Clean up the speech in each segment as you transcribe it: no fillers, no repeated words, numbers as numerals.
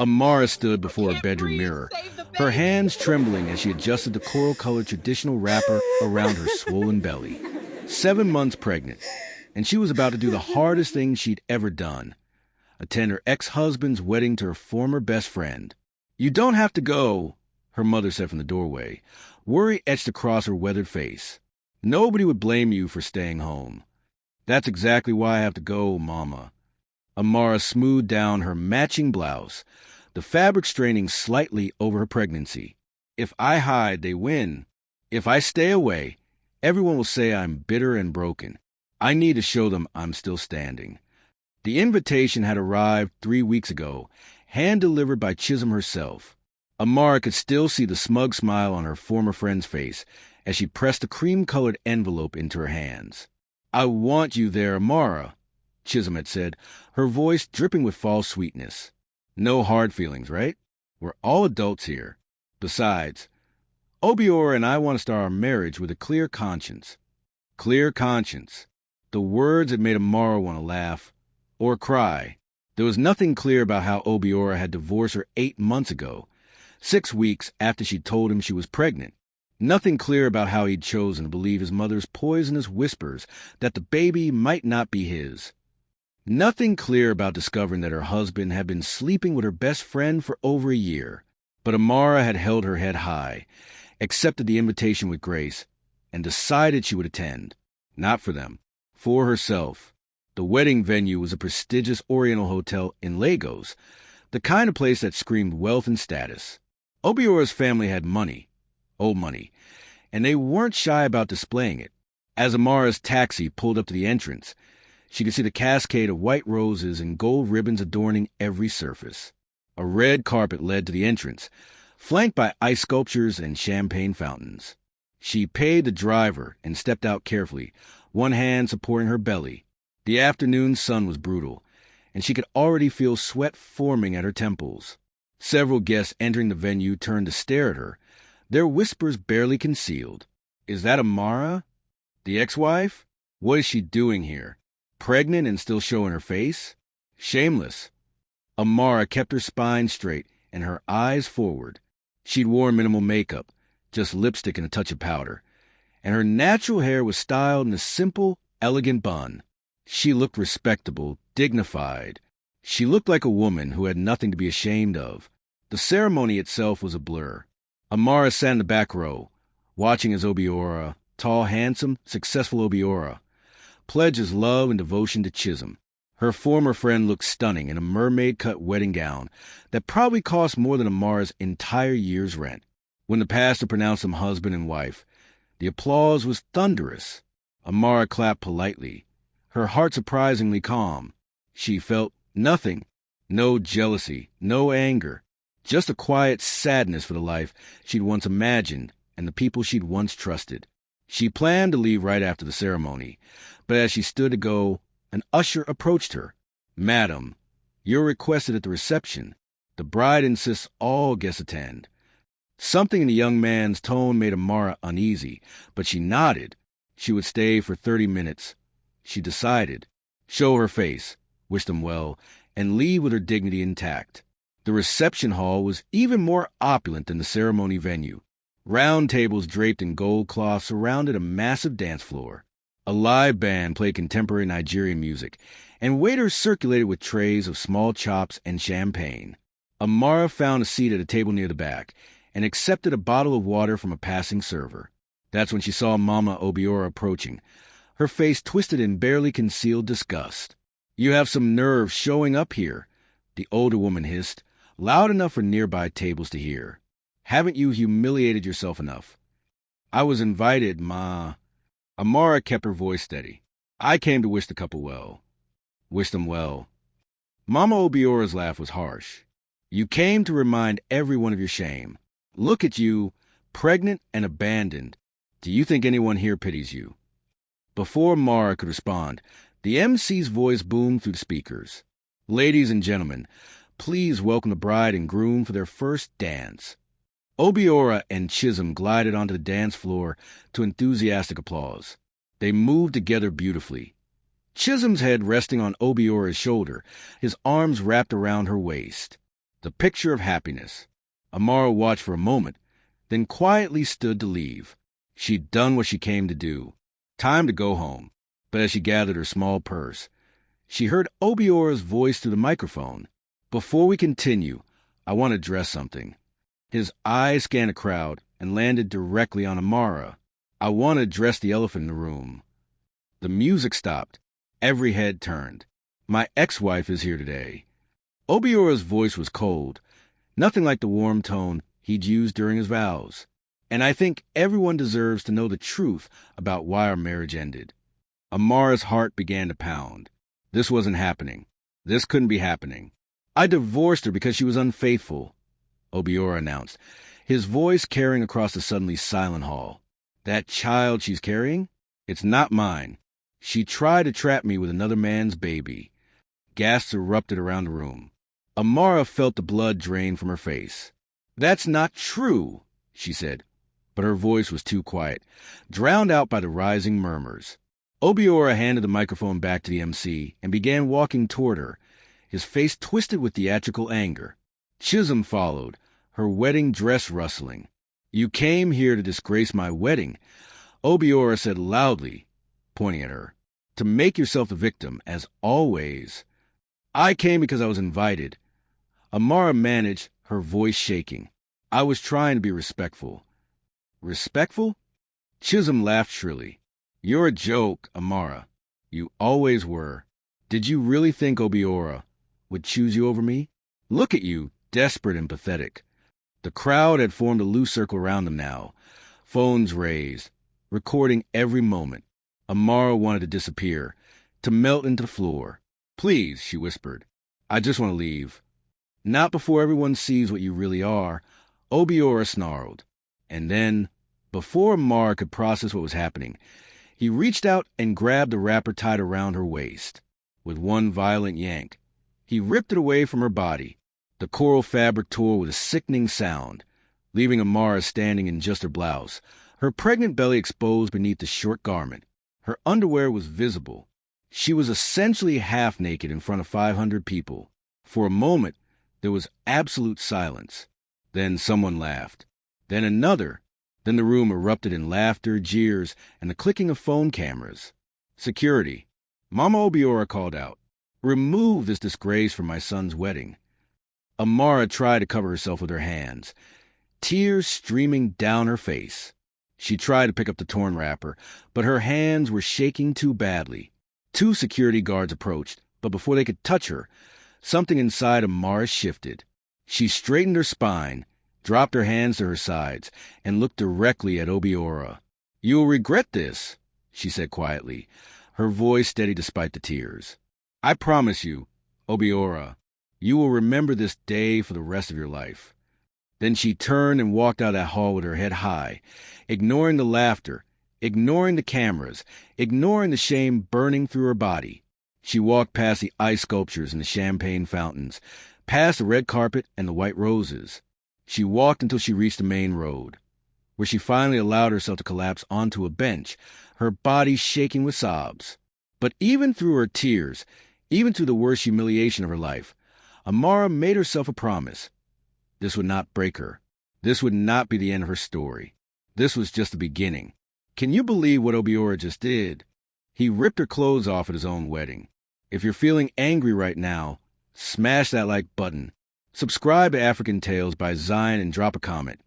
Amara stood before her bedroom mirror, her hands trembling as she adjusted the coral-colored traditional wrapper around her swollen belly. 7 months pregnant, and she was about to do the hardest thing she'd ever done: attend her ex-husband's wedding to her former best friend. "You don't have to go," her mother said from the doorway, worry etched across her weathered face. "Nobody would blame you for staying home." "That's exactly why I have to go, Mama." Amara smoothed down her matching blouse, the fabric straining slightly over her pregnancy. "If I hide, they win. If I stay away, everyone will say I'm bitter and broken. I need to show them I'm still standing." The invitation had arrived 3 weeks ago, hand-delivered by Chisholm herself. Amara could still see the smug smile on her former friend's face as she pressed the cream-colored envelope into her hands. "I want you there, Amara," Chisholm had said, her voice dripping with false sweetness. "No hard feelings, right? We're all adults here. Besides, Obiora and I want to start our marriage with a clear conscience." Clear conscience. The words had made Amara want to laugh or cry. There was nothing clear about how Obiora had divorced her 8 months ago, 6 weeks after she told him she was pregnant. Nothing clear about how he'd chosen to believe his mother's poisonous whispers that the baby might not be his. Nothing clear about discovering that her husband had been sleeping with her best friend for over a year. But Amara had held her head high, accepted the invitation with grace, and decided she would attend. Not for them, for herself. The wedding venue was a prestigious Oriental hotel in Lagos, the kind of place that screamed wealth and status. Obiora's family had money, old money, and they weren't shy about displaying it. As Amara's taxi pulled up to the entrance, she could see the cascade of white roses and gold ribbons adorning every surface. A red carpet led to the entrance, flanked by ice sculptures and champagne fountains. She paid the driver and stepped out carefully, one hand supporting her belly. The afternoon sun was brutal, and she could already feel sweat forming at her temples. Several guests entering the venue turned to stare at her, their whispers barely concealed. "Is that Amara? The ex-wife? What is she doing here? Pregnant and still showing her face? Shameless." Amara kept her spine straight and her eyes forward. She'd worn minimal makeup, just lipstick and a touch of powder, and her natural hair was styled in a simple, elegant bun. She looked respectable, dignified. She looked like a woman who had nothing to be ashamed of. The ceremony itself was a blur. Amara sat in the back row, watching as Obiora, tall, handsome, successful Obiora, pledged his love and devotion to Chisholm. Her former friend looked stunning in a mermaid-cut wedding gown that probably cost more than Amara's entire year's rent. When the pastor pronounced them husband and wife, the applause was thunderous. Amara clapped politely, her heart surprisingly calm. She felt nothing. No jealousy, no anger, just a quiet sadness for the life she'd once imagined and the people she'd once trusted. She planned to leave right after the ceremony, but as she stood to go, an usher approached her. "Madam, you're requested at the reception. The bride insists all guests attend." Something in the young man's tone made Amara uneasy, but she nodded. She would stay for 30 minutes. She decided. Show her face, wish them well, and leave with her dignity intact. The reception hall was even more opulent than the ceremony venue. Round tables draped in gold cloth surrounded a massive dance floor. A live band played contemporary Nigerian music, and waiters circulated with trays of small chops and champagne. Amara found a seat at a table near the back and accepted a bottle of water from a passing server. That's when she saw Mama Obiora approaching, her face twisted in barely concealed disgust. "You have some nerve showing up here," the older woman hissed, loud enough for nearby tables to hear. "Haven't you humiliated yourself enough?" "I was invited, Ma." Amara kept her voice steady. "I came to wish the couple well." "Wish them well." Mama Obiora's laugh was harsh. "You came to remind everyone of your shame. Look at you, pregnant and abandoned. Do you think anyone here pities you?" Before Mara could respond, the MC's voice boomed through the speakers. "Ladies and gentlemen, please welcome the bride and groom for their first dance." Obiora and Chisholm glided onto the dance floor to enthusiastic applause. They moved together beautifully. Chisholm's head resting on Obiora's shoulder, his arms wrapped around her waist. the picture of happiness. Amara watched for a moment, then quietly stood to leave. She'd done what she came to do. Time to go home. But as she gathered her small purse, she heard Obiora's voice through the microphone. "Before we continue, I want to address something." His eyes scanned the crowd and landed directly on Amara. "I want to address the elephant in the room." The music stopped. Every head turned. "My ex-wife is here today." Obiora's voice was cold, nothing like the warm tone he'd used during his vows. "And I think everyone deserves to know the truth about why our marriage ended." Amara's heart began to pound. This wasn't happening. This couldn't be happening. "I divorced her because she was unfaithful," Obiora announced, his voice carrying across the suddenly silent hall. "That child she's carrying? It's not mine. She tried to trap me with another man's baby." Gasps erupted around the room. Amara felt the blood drain from her face. "That's not true," she said, but her voice was too quiet, drowned out by the rising murmurs. Obiora handed the microphone back to the MC and began walking toward her, his face twisted with theatrical anger. Chisholm followed, her wedding dress rustling. "You came here to disgrace my wedding," Obiora said loudly, pointing at her. "To make yourself the victim, as always." "I came because I was invited." Amara managed, her voice shaking. "I was trying to be respectful." "Respectful?" Chisholm laughed shrilly. "You're a joke, Amara. You always were. Did you really think Obiora would choose you over me? Look at you, desperate and pathetic." The crowd had formed a loose circle around them now, phones raised, recording every moment. Amara wanted to disappear, to melt into the floor. "Please," she whispered. "I just want to leave." "Not before everyone sees what you really are," Obiora snarled. And then, before Amara could process what was happening, he reached out and grabbed the wrapper tied around her waist. With one violent yank, he ripped it away from her body. The coral fabric tore with a sickening sound, leaving Amara standing in just her blouse, her pregnant belly exposed beneath the short garment. Her underwear was visible. She was essentially half naked in front of 500 people. For a moment, there was absolute silence. Then someone laughed. Then another. Then the room erupted in laughter, jeers, and the clicking of phone cameras. "Security," Mama Obiora called out. "Remove this disgrace from my son's wedding." Amara tried to cover herself with her hands, tears streaming down her face. She tried to pick up the torn wrapper, but her hands were shaking too badly. 2 security guards approached, but before they could touch her, something inside Amara shifted. She straightened her spine, dropped her hands to her sides, and looked directly at Obiora. "You will regret this," she said quietly, her voice steady despite the tears. "I promise you, Obiora, you will remember this day for the rest of your life." Then she turned and walked out of that hall with her head high, ignoring the laughter, ignoring the cameras, ignoring the shame burning through her body. She walked past the ice sculptures and the champagne fountains, past the red carpet and the white roses. She walked until she reached the main road, where she finally allowed herself to collapse onto a bench, her body shaking with sobs. But even through her tears, even through the worst humiliation of her life, Amara made herself a promise. This would not break her. This would not be the end of her story. This was just the beginning. Can you believe what Obiora just did? He ripped her clothes off at his own wedding. If you're feeling angry right now, smash that like button. Subscribe to African Tales by Zion and drop a comment.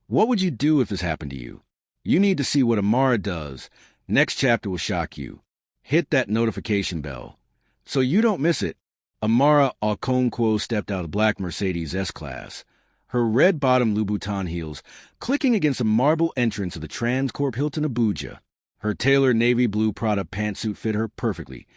What would you do if this happened to you? You need to see what Amara does. Next chapter will shock you. Hit that notification bell so you don't miss it. Amara Okonkwo stepped out of the black Mercedes S-Class, her red-bottom Louboutin heels clicking against the marble entrance of the Transcorp Hilton Abuja. Her tailored navy blue Prada pantsuit fit her perfectly,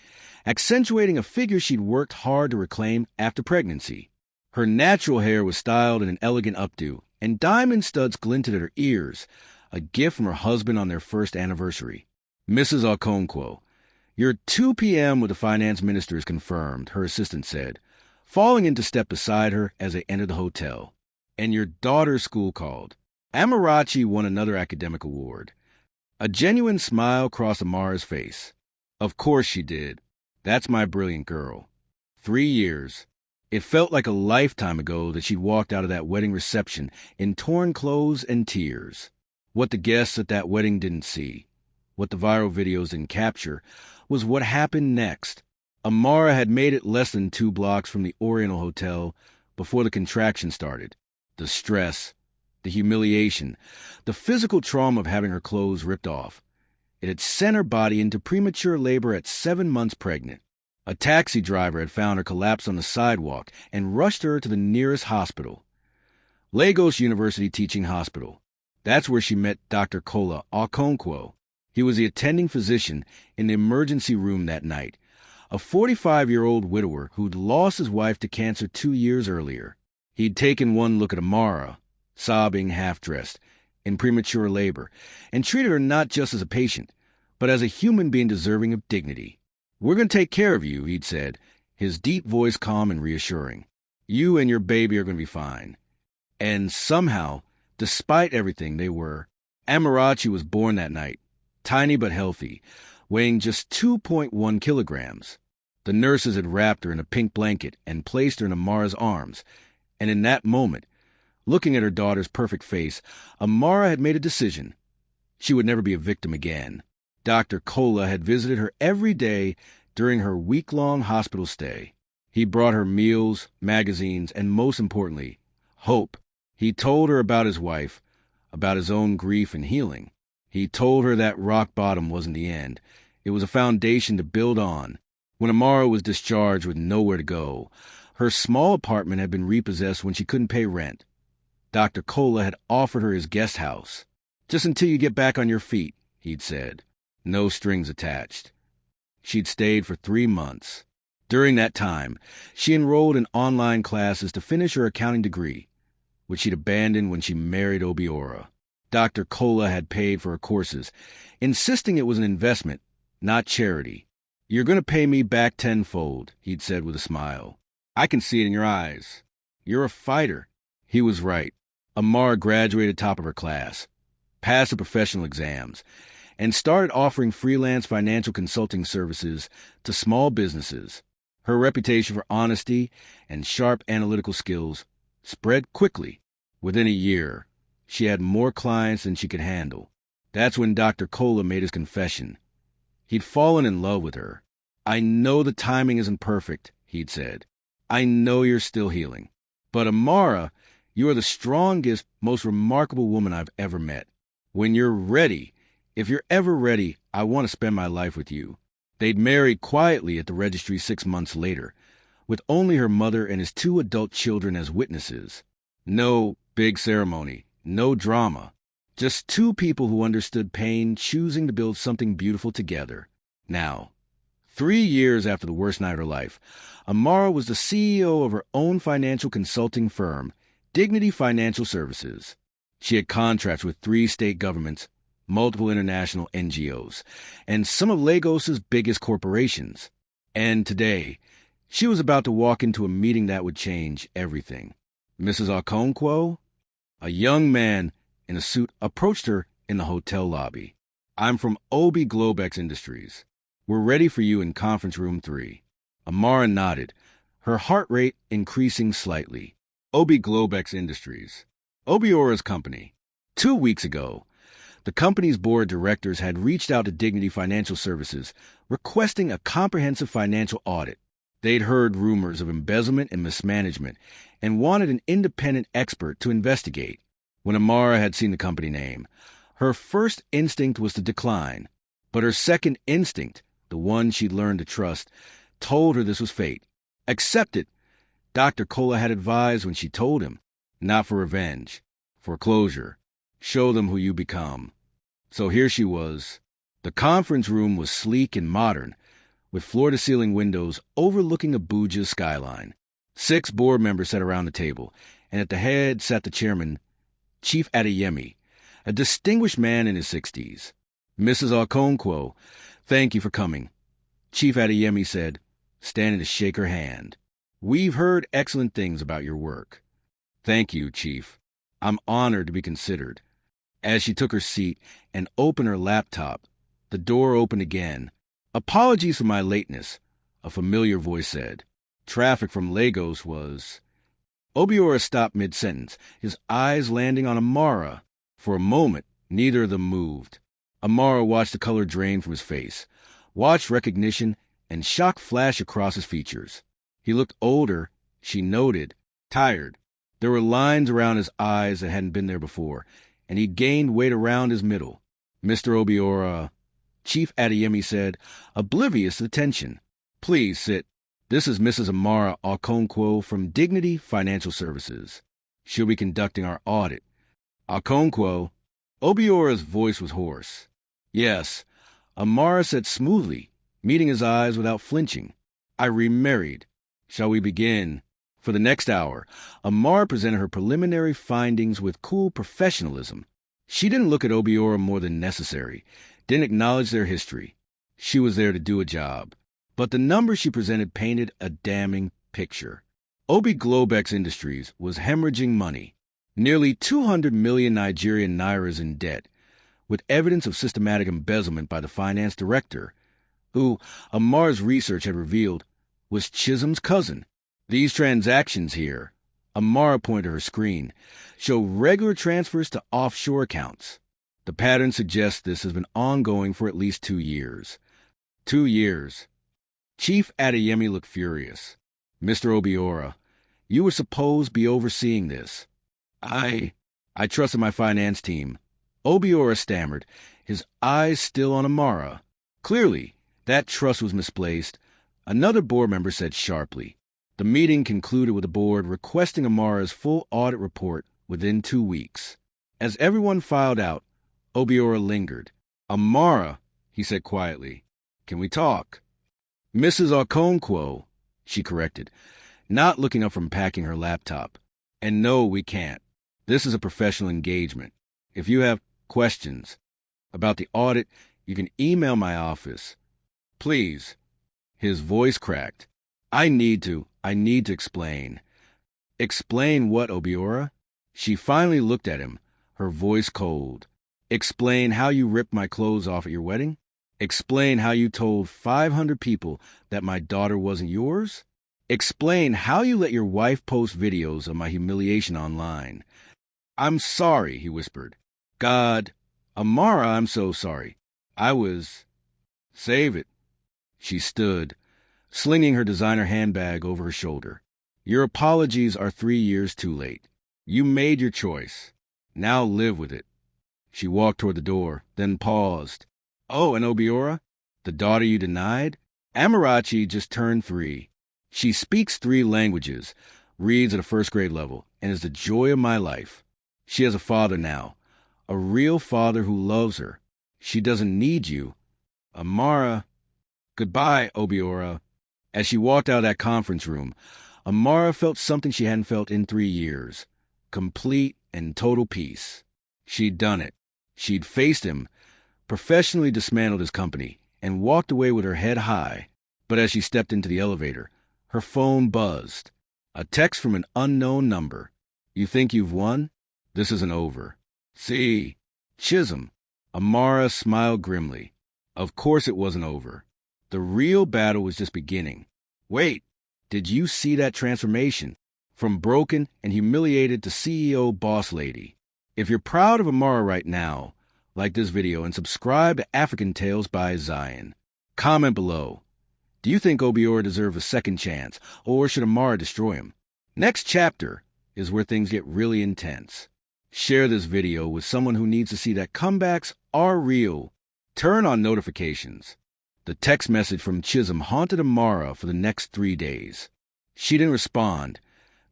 accentuating a figure she'd worked hard to reclaim after pregnancy. Her natural hair was styled in an elegant updo, and diamond studs glinted at her ears, a gift from her husband on their first anniversary. "Mrs. Okonkwo, your 2 p.m. with the finance minister is confirmed," her assistant said, falling in to step beside her as they entered the hotel. "And your daughter's school called." Amarachi won another academic award. A genuine smile crossed Amara's face. "Of course she did. That's my brilliant girl. 3 years. It felt like a lifetime ago that she'd walked out of that wedding reception in torn clothes and tears. What the guests at that wedding didn't see, what the viral videos didn't capture, was what happened next. Amara had made it less than 2 blocks from the Oriental Hotel before the contraction started. The stress, the humiliation, the physical trauma of having her clothes ripped off. It had sent her body into premature labor at 7 months pregnant. A taxi driver had found her collapsed on the sidewalk and rushed her to the nearest hospital. Lagos University Teaching Hospital. That's where she met Dr. Kola Okonkwo. He was the attending physician in the emergency room that night, a 45-year-old widower who'd lost his wife to cancer 2 years earlier. He'd taken one look at Amara, sobbing, half-dressed, in premature labor, and treated her not just as a patient, but as a human being deserving of dignity. "We're going to take care of you," he'd said, his deep voice calm and reassuring. "You and your baby are going to be fine." And somehow, despite everything, they were. Amarachi was born that night, tiny but healthy, weighing just 2.1 kilograms. The nurses had wrapped her in a pink blanket and placed her in Amara's arms, and in that moment, looking at her daughter's perfect face, Amara had made a decision. She would never be a victim again. Dr. Kola had visited her every day during her week-long hospital stay. He brought her meals, magazines, and most importantly, hope. He told her about his wife, about his own grief and healing. He told her that rock bottom wasn't the end. It was a foundation to build on. When Amara was discharged with nowhere to go, her small apartment had been repossessed when she couldn't pay rent. Dr. Kola had offered her his guest house. "Just until you get back on your feet," he'd said. No strings attached. She'd stayed for 3 months. During that time, she enrolled in online classes to finish her accounting degree, which she'd abandoned when she married Obiora. Dr. Kola had paid for her courses, insisting it was an investment, not charity. "You're going to pay me back tenfold," he'd said with a smile. "I can see it in your eyes. You're a fighter." He was right. Amara graduated top of her class, passed the professional exams, and started offering freelance financial consulting services to small businesses. Her reputation for honesty and sharp analytical skills spread quickly. Within a year, she had more clients than she could handle. That's when Dr. Kola made his confession. He'd fallen in love with her. "I know the timing isn't perfect," he'd said. "I know you're still healing. But Amara, you are the strongest, most remarkable woman I've ever met. When you're ready, if you're ever ready, I want to spend my life with you." They'd married quietly at the registry 6 months later, with only her mother and his 2 adult children as witnesses. No big ceremony, no drama. Just 2 people who understood pain, choosing to build something beautiful together. Now, 3 years after the worst night of her life, Amara was the CEO of her own financial consulting firm, Dignity Financial Services. She had contracts with 3 state governments, multiple international NGOs, and some of Lagos's biggest corporations. And today, she was about to walk into a meeting that would change everything. Mrs. Okonkwo, a young man in a suit, approached her in the hotel lobby. "I'm from Obi Globex Industries. We're ready for you in conference room 3. Amara nodded, her heart rate increasing slightly. Obi Globex Industries, Obiora's company. 2 weeks ago, the company's board of directors had reached out to Dignity Financial Services, requesting a comprehensive financial audit. They'd heard rumors of embezzlement and mismanagement and wanted an independent expert to investigate. When Amara had seen the company name, her first instinct was to decline, but her second instinct, the one she'd learned to trust, told her this was fate. Accept it, Dr. Kola had advised when she told him, not for revenge, for closure. Show them who you become. So here she was. The conference room was sleek and modern, with floor-to-ceiling windows overlooking Abuja's skyline. 6 board members sat around the table, and at the head sat the chairman, Chief Adeyemi, a distinguished man in his 60s. "Mrs. Okonkwo, thank you for coming," Chief Adeyemi said, standing to shake her hand. "We've heard excellent things about your work." "Thank you, Chief. I'm honored to be considered." As she took her seat and opened her laptop, the door opened again. "Apologies for my lateness," a familiar voice said. traffic from Lagos was... Obiora stopped mid-sentence, his eyes landing on Amara. For a moment, neither of them moved. Amara watched the color drain from his face, watched recognition and shock flash across his features. He looked older, she noted, tired. There were lines around his eyes that hadn't been there before, and he'd gained weight around his middle. Mr. Obiora, Chief Adeyemi said, oblivious to the tension. Please sit. This is Mrs. Amara Okonkwo from Dignity Financial Services. She'll be conducting our audit. Okonkwo. Obiora's voice was hoarse. Yes, Amara said smoothly, meeting his eyes without flinching. I remarried. Shall we begin? For the next hour, Amara presented her preliminary findings with cool professionalism. She didn't look at Obiora more than necessary, didn't acknowledge their history. She was there to do a job. But the numbers she presented painted a damning picture. Obi Globex Industries was hemorrhaging money, nearly 200 million Nigerian nairas in debt, with evidence of systematic embezzlement by the finance director, who, Amar's research had revealed, was Chisholm's cousin. These transactions here, Amara pointed to her screen, show regular transfers to offshore accounts. The pattern suggests this has been ongoing for at least 2 years. 2 years. Chief Adeyemi looked furious. Mr. Obiora, you were supposed to be overseeing this. I trusted my finance team. Obiora stammered, his eyes still on Amara. Clearly, that trust was misplaced. Another board member said sharply. The meeting concluded with the board requesting Amara's full audit report within 2 weeks. As everyone filed out, Obiora lingered. Amara, he said quietly, can we talk? Mrs. Okonkwo, she corrected, not looking up from packing her laptop. And no, we can't. This is a professional engagement. If you have questions about the audit, you can email my office. Please. His voice cracked. I need to explain. Explain what, Obiora? She finally looked at him, her voice cold. Explain how you ripped my clothes off at your wedding? Explain how you told 500 people that my daughter wasn't yours? Explain how you let your wife post videos of my humiliation online. I'm sorry, he whispered. God, Amara, I'm so sorry. Save it. She stood, slinging her designer handbag over her shoulder. Your apologies are 3 years too late. You made your choice. Now live with it. She walked toward the door, then paused. Oh, and Obiora, the daughter you denied? Amarachi just turned 3. She speaks 3 languages, reads at a first-grade level, and is the joy of my life. She has a father now, a real father who loves her. She doesn't need you. Amara... Goodbye, Obiora. As she walked out of that conference room, Amara felt something she hadn't felt in 3 years. Complete and total peace. She'd done it. She'd faced him, professionally dismantled his company, and walked away with her head high. But as she stepped into the elevator, her phone buzzed. A text from an unknown number. You think you've won? This isn't over. See, Chisholm. Amara smiled grimly. Of course it wasn't over. The real battle was just beginning. Wait, did you see that transformation? From broken and humiliated to CEO boss lady. If you're proud of Amara right now, like this video and subscribe to African Tales by Zion. Comment below. Do you think Obiora deserves a second chance, or should Amara destroy him? Next chapter is where things get really intense. Share this video with someone who needs to see that comebacks are real. Turn on notifications. The text message from Chisholm haunted Amara for the next 3 days. She didn't respond.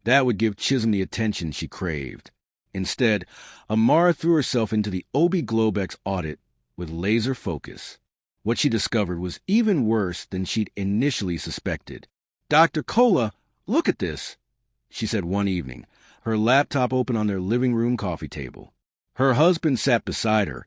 That would give Chisholm the attention she craved. Instead, Amara threw herself into the Obi Globex audit with laser focus. What she discovered was even worse than she'd initially suspected. Dr. Kola, look at this, she said one evening, her laptop open on their living room coffee table. Her husband sat beside her,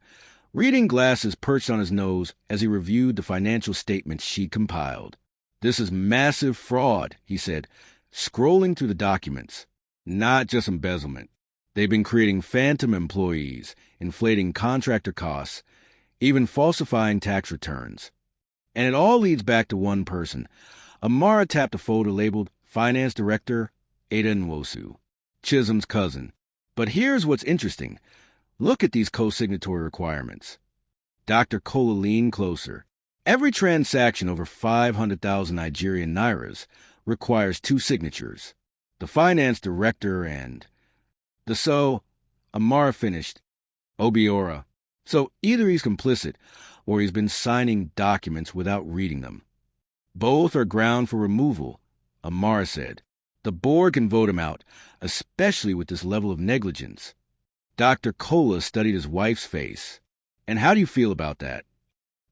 reading glasses perched on his nose as he reviewed the financial statements she'd compiled. This is massive fraud, he said, scrolling through the documents. Not just embezzlement. They've been creating phantom employees, inflating contractor costs, even falsifying tax returns. And it all leads back to one person. Amara tapped a folder labeled finance director, Ada Nwosu, Chisholm's cousin. But here's what's interesting. Look at these co-signatory requirements. Dr. Kola leaned closer. Every transaction over 500,000 Nigerian nairas requires 2 signatures. The finance director and Amara finished. Obiora. So either he's complicit or he's been signing documents without reading them. Both are ground for removal, Amara said. The board can vote him out, especially with this level of negligence. Dr. Kola studied his wife's face. And how do you feel about that?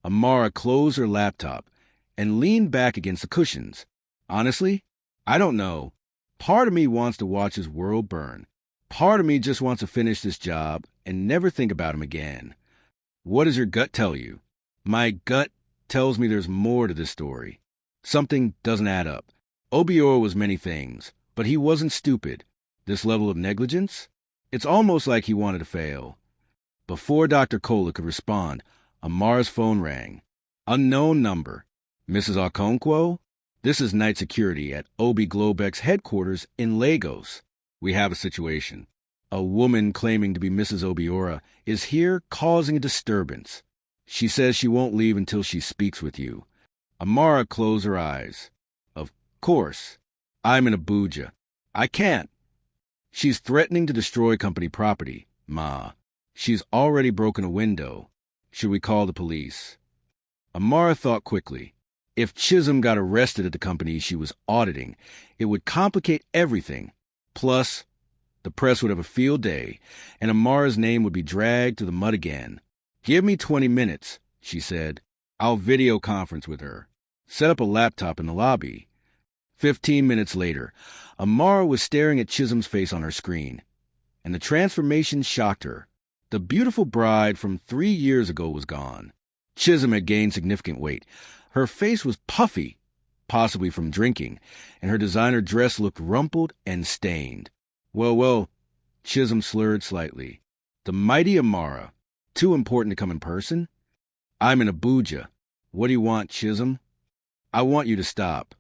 Amara closed her laptop and leaned back against the cushions. Honestly, I don't know. Part of me wants to watch his world burn. Part of me just wants to finish this job and never think about him again. What does your gut tell you? My gut tells me there's more to this story. Something doesn't add up. Obiora was many things, but he wasn't stupid. This level of negligence? It's almost like he wanted to fail. Before Dr. Kola could respond, Amara's phone rang. Unknown number. Mrs. Okonkwo? This is night security at Obi Globex's headquarters in Lagos. We have a situation. A woman claiming to be Mrs. Obiora is here causing a disturbance. She says she won't leave until she speaks with you. Amara closed her eyes. Of course. I'm in Abuja. I can't. She's threatening to destroy company property, Ma. She's already broken a window. Should we call the police? Amara thought quickly. If Chisholm got arrested at the company she was auditing, it would complicate everything. Plus, the press would have a field day, and Amara's name would be dragged to the mud again. Give me 20 minutes, she said. I'll video conference with her. Set up a laptop in the lobby. 15 minutes later, Amara was staring at Chisholm's face on her screen, and the transformation shocked her. The beautiful bride from 3 years ago was gone. Chisholm had gained significant weight. Her face was puffy, possibly from drinking, and her designer dress looked rumpled and stained. Well, Chisholm slurred slightly. The mighty Amara. Too important to come in person? I'm in Abuja. What do you want, Chisholm? I want you to stop.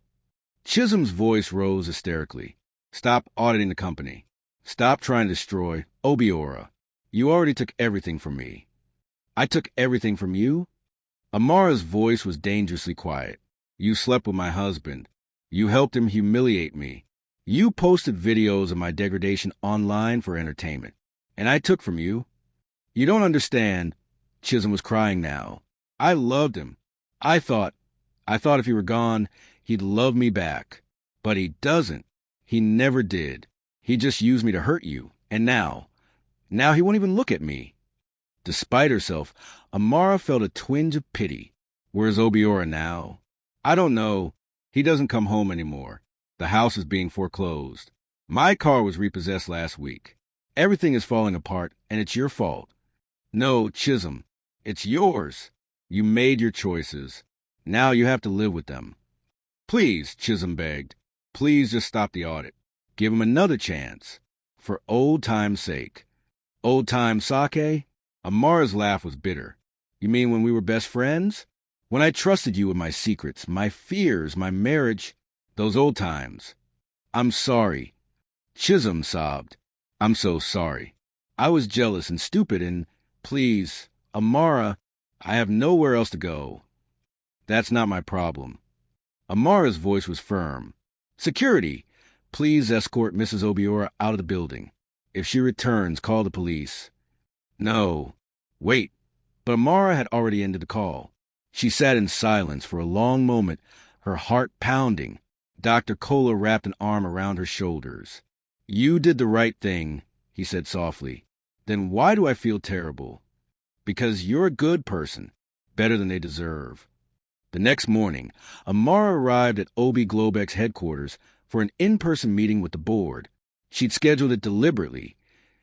Chisholm's voice rose hysterically. Stop auditing the company. Stop trying to destroy Obiora. You already took everything from me. I took everything from you? Amara's voice was dangerously quiet. You slept with my husband. You helped him humiliate me. You posted videos of my degradation online for entertainment. And I took from you. You don't understand. Chisholm was crying now. I loved him. I thought if he were gone, he'd love me back. But he doesn't. He never did. He just used me to hurt you. And now he won't even look at me. Despite herself, Amara felt a twinge of pity. Where's Obiora now? I don't know. He doesn't come home anymore. The house is being foreclosed. My car was repossessed last week. Everything is falling apart, and it's your fault. No, Chisholm, it's yours. You made your choices. Now you have to live with them. Please, Chisholm begged. Please just stop the audit. Give him another chance. For old time's sake. Old time sake? Amara's laugh was bitter. You mean when we were best friends? When I trusted you with my secrets, my fears, my marriage, those old times. I'm sorry. Chisholm sobbed. I'm so sorry. I was jealous and stupid and, please, Amara, I have nowhere else to go. That's not my problem. Amara's voice was firm. Security, please escort Mrs. Obiora out of the building. If she returns, call the police. No. Wait. But Amara had already ended the call. She sat in silence for a long moment, her heart pounding. Dr. Kola wrapped an arm around her shoulders. You did the right thing, he said softly. Then why do I feel terrible? Because you're a good person, better than they deserve. The next morning, Amara arrived at Obi Globex's headquarters for an in-person meeting with the board. She'd scheduled it deliberately.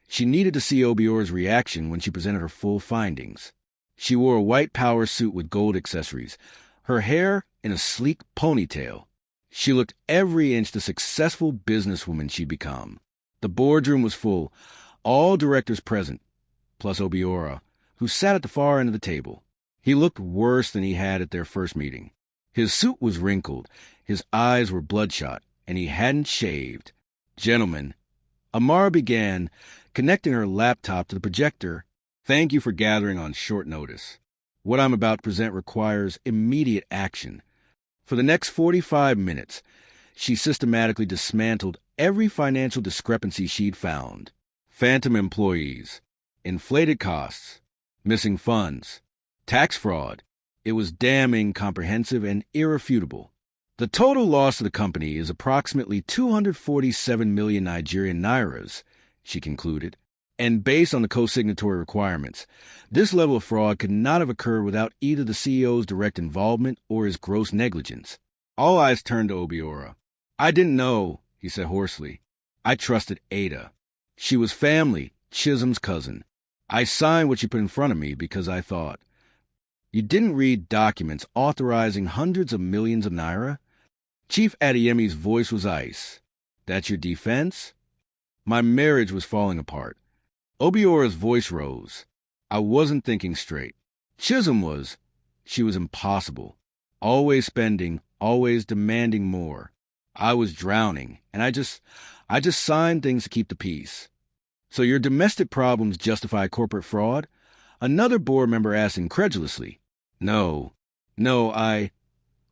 She needed to see Obiora's reaction when she presented her full findings. She wore a white power suit with gold accessories, her hair in a sleek ponytail. She looked every inch the successful businesswoman she'd become. The boardroom was full, all directors present, plus Obiora, who sat at the far end of the table. He looked worse than he had at their first meeting. His suit was wrinkled, his eyes were bloodshot, and he hadn't shaved. Gentlemen, Amara began, connecting her laptop to the projector. Thank you for gathering on short notice. What I'm about to present requires immediate action. For the next 45 minutes, she systematically dismantled every financial discrepancy she'd found. Phantom employees, inflated costs, missing funds, tax fraud. It was damning, comprehensive, and irrefutable. The total loss of the company is approximately 247 million Nigerian nairas, she concluded. And based on the co-signatory requirements, this level of fraud could not have occurred without either the CEO's direct involvement or his gross negligence. All eyes turned to Obiora. I didn't know, he said hoarsely. I trusted Ada. She was family, Chisholm's cousin. I signed what she put in front of me because I thought. You didn't read documents authorizing hundreds of millions of naira? Chief Adeyemi's voice was ice. That's your defense? My marriage was falling apart. Obiora's voice rose. I wasn't thinking straight. Chisholm was. She was impossible. Always spending, always demanding more. I was drowning, and I just signed things to keep the peace. So your domestic problems justify corporate fraud? Another board member asked incredulously. No,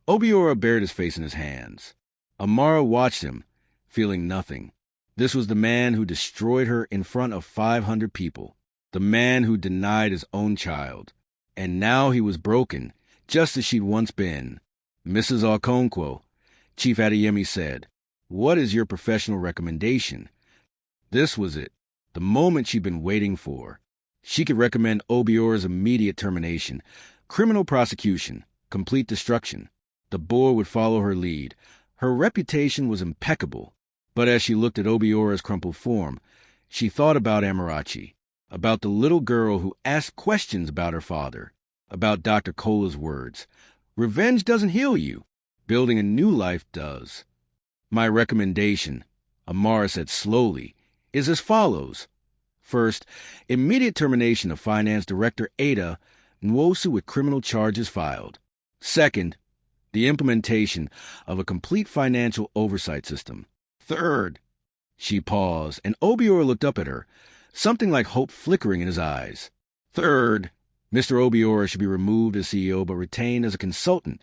Obiora buried his face in his hands. Amara watched him, feeling nothing. This was the man who destroyed her in front of 500 people, the man who denied his own child. And now he was broken, just as she'd once been. Mrs. Okonkwo, Chief Adeyemi said, what is your professional recommendation? This was it, the moment she'd been waiting for. She could recommend Obiora's immediate termination, criminal prosecution, complete destruction. The board would follow her lead. Her reputation was impeccable. But as she looked at Obiora's crumpled form, she thought about Amarachi, about the little girl who asked questions about her father, about Dr. Cola's words. Revenge doesn't heal you. Building a new life does. My recommendation, Amara said slowly, is as follows. First, immediate termination of Finance Director Ada Nwosu with criminal charges filed. Second, the implementation of a complete financial oversight system. Third, she paused, and Obiora looked up at her, something like hope flickering in his eyes. Third, Mr. Obiora should be removed as CEO but retained as a consultant,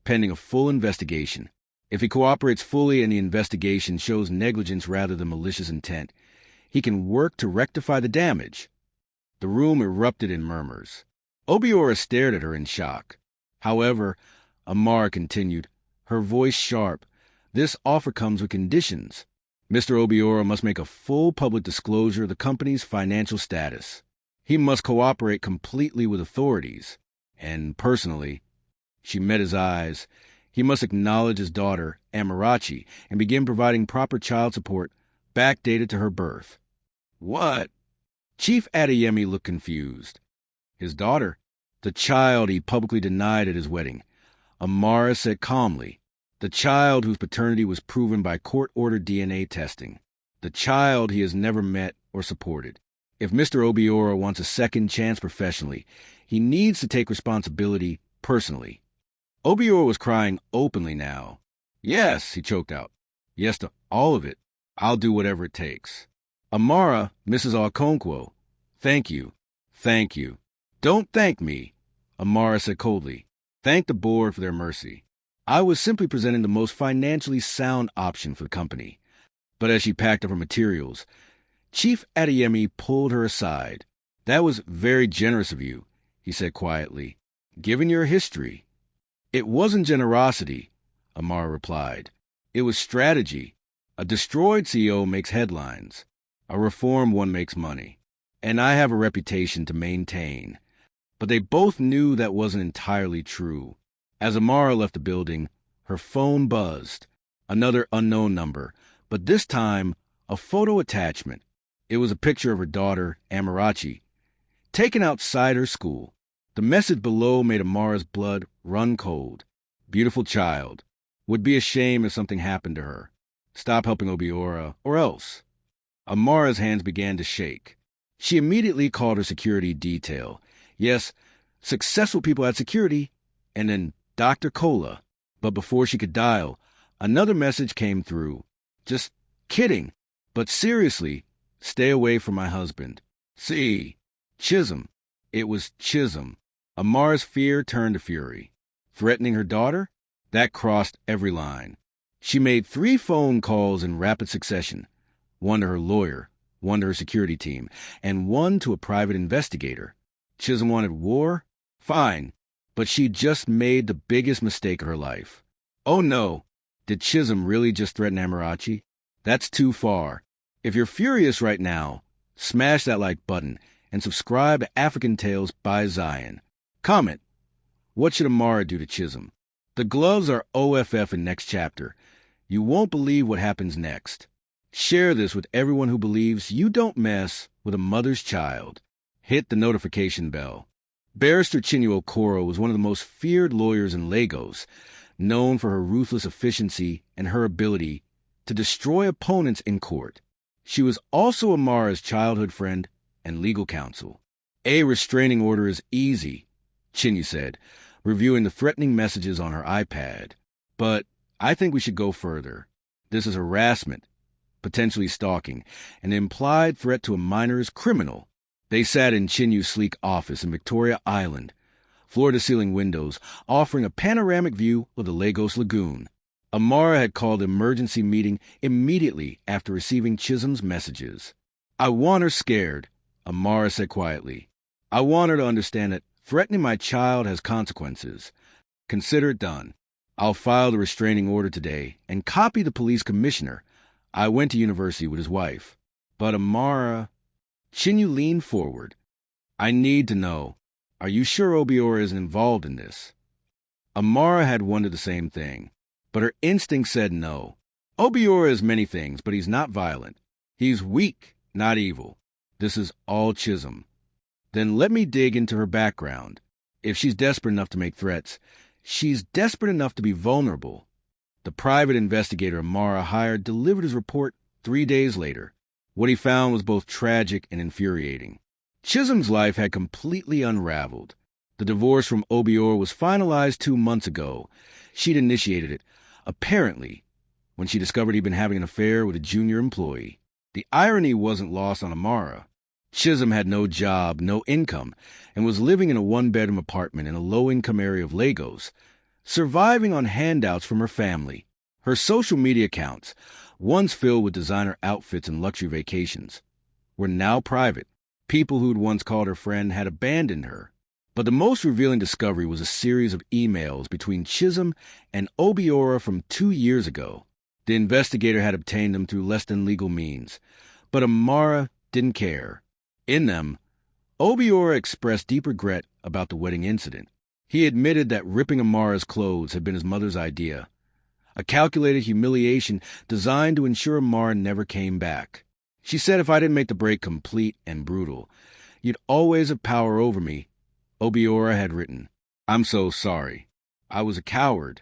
pending a full investigation. If he cooperates fully and the investigation shows negligence rather than malicious intent, he can work to rectify the damage. The room erupted in murmurs. Obiora stared at her in shock. However, Amara continued, her voice sharp, this offer comes with conditions. Mr. Obiora must make a full public disclosure of the company's financial status. He must cooperate completely with authorities. And personally, she met his eyes, he must acknowledge his daughter, Amarachi, and begin providing proper child support backdated to her birth. What? Chief Adeyemi looked confused. His daughter, the child he publicly denied at his wedding. Amara said calmly, the child whose paternity was proven by court-ordered DNA testing. The child he has never met or supported. If Mr. Obiora wants a second chance professionally, he needs to take responsibility personally. Obiora was crying openly now. Yes, he choked out. Yes to all of it. I'll do whatever it takes. Amara, Mrs. Okonkwo, thank you. Thank you. Don't thank me, Amara said coldly. Thank the board for their mercy. I was simply presenting the most financially sound option for the company. But as she packed up her materials, Chief Adeyemi pulled her aside. That was very generous of you, he said quietly, given your history. It wasn't generosity, Amara replied. It was strategy. A destroyed CEO makes headlines. A reformed one makes money. And I have a reputation to maintain. But they both knew that wasn't entirely true. As Amara left the building, her phone buzzed. Another unknown number, but this time a photo attachment. It was a picture of her daughter, Amarachi, taken outside her school. The message below made Amara's blood run cold. Beautiful child. Would be a shame if something happened to her. Stop helping Obiora, or else. Amara's hands began to shake. She immediately called her security detail. Yes, successful people had security, and then Dr. Cola. But before she could dial, Another message came through. Just kidding. But seriously, stay away from my husband. See, Chisholm. It was Chisholm. Amara's fear turned to fury. Threatening her daughter? That crossed every line. She made 3 phone calls in rapid succession. One to her lawyer, one to her security team, and one to a private investigator. Chisholm wanted war? Fine. But she just made the biggest mistake of her life. Oh no, did Chisholm really just threaten Amarachi? That's too far. If you're furious right now, smash that like button and subscribe to African Tales by Zion. Comment, what should Amara do to Chisholm? The gloves are OFF in next chapter. You won't believe what happens next. Share this with everyone who believes you don't mess with a mother's child. Hit the notification bell. Barrister Chinua Okoro was one of the most feared lawyers in Lagos, known for her ruthless efficiency and her ability to destroy opponents in court. She was also Amara's childhood friend and legal counsel. A restraining order is easy, Chinua said, reviewing the threatening messages on her iPad. But I think we should go further. This is harassment, potentially stalking, an implied threat to a minor is criminal. They sat in Chinu's sleek office in Victoria Island, floor-to-ceiling windows offering a panoramic view of the Lagos Lagoon. Amara had called an emergency meeting immediately after receiving Chisholm's messages. I want her scared, Amara said quietly. I want her to understand that threatening my child has consequences. Consider it done. I'll file the restraining order today and copy the police commissioner. I went to university with his wife. But Amara... Chinua leaned forward. I need to know. Are you sure Obiora isn't involved in this? Amara had wondered the same thing, but her instinct said no. Obiora is many things, but he's not violent. He's weak, not evil. This is all Chisholm. Then let me dig into her background. If she's desperate enough to make threats, she's desperate enough to be vulnerable. The private investigator Amara hired delivered his report 3 days later. What he found was both tragic and infuriating. Chisholm's life had completely unraveled. The divorce from Obiora was finalized 2 months ago. She'd initiated it, apparently, when she discovered he'd been having an affair with a junior employee. The irony wasn't lost on Amara. Chisholm had no job, no income, and was living in a 1-bedroom apartment in a low-income area of Lagos, surviving on handouts from her family. Her social media accounts, once filled with designer outfits and luxury vacations, were now private. People who'd once called her friend had abandoned her. But the most revealing discovery was a series of emails between Chisholm and Obiora from 2 years ago. The investigator had obtained them through less than legal means, but Amara didn't care. In them, Obiora expressed deep regret about the wedding incident. He admitted that ripping Amara's clothes had been his mother's idea, a calculated humiliation designed to ensure Amara never came back. She said if I didn't make the break complete and brutal, you'd always have power over me, Obiora had written. I'm so sorry. I was a coward.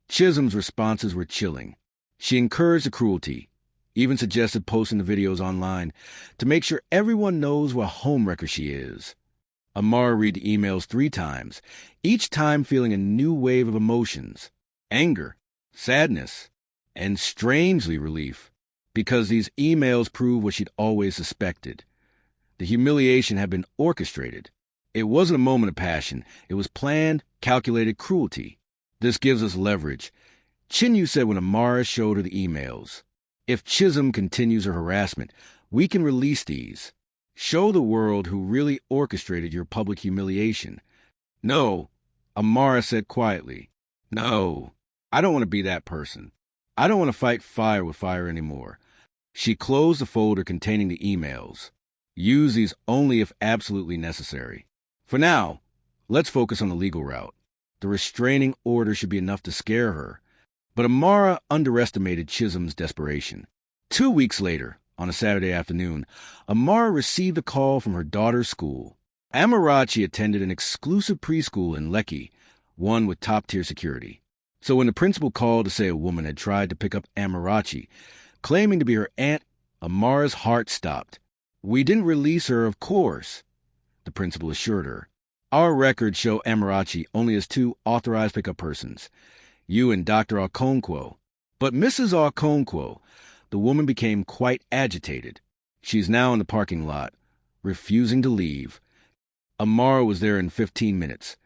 Chisholm's responses were chilling. She encouraged the cruelty, even suggested posting the videos online to make sure everyone knows what a homewrecker she is. Amara read the emails 3 times, each time feeling a new wave of emotions. Anger, sadness, and strangely relief, because these emails prove what she'd always suspected. The humiliation had been orchestrated. It wasn't a moment of passion. It was planned, calculated cruelty. This gives us leverage, Chinua said when Amara showed her the emails. If Chisholm continues her harassment, we can release these. Show the world who really orchestrated your public humiliation. No, Amara said quietly. No, I don't want to be that person. I don't want to fight fire with fire anymore. She closed the folder containing the emails. Use these only if absolutely necessary. For now, let's focus on the legal route. The restraining order should be enough to scare her. But Amara underestimated Chisholm's desperation. 2 weeks later, on a Saturday afternoon, Amara received a call from her daughter's school. Amarachi attended an exclusive preschool in Lekki, one with top-tier security. So when the principal called to say a woman had tried to pick up Amarachi, claiming to be her aunt, Amara's heart stopped. We didn't release her, of course, the principal assured her. Our records show Amarachi only as 2 authorized pickup persons, you and Dr. Okonkwo. But Mrs. Okonkwo, the woman became quite agitated. She's now in the parking lot, refusing to leave. Amara was there in 15 minutes,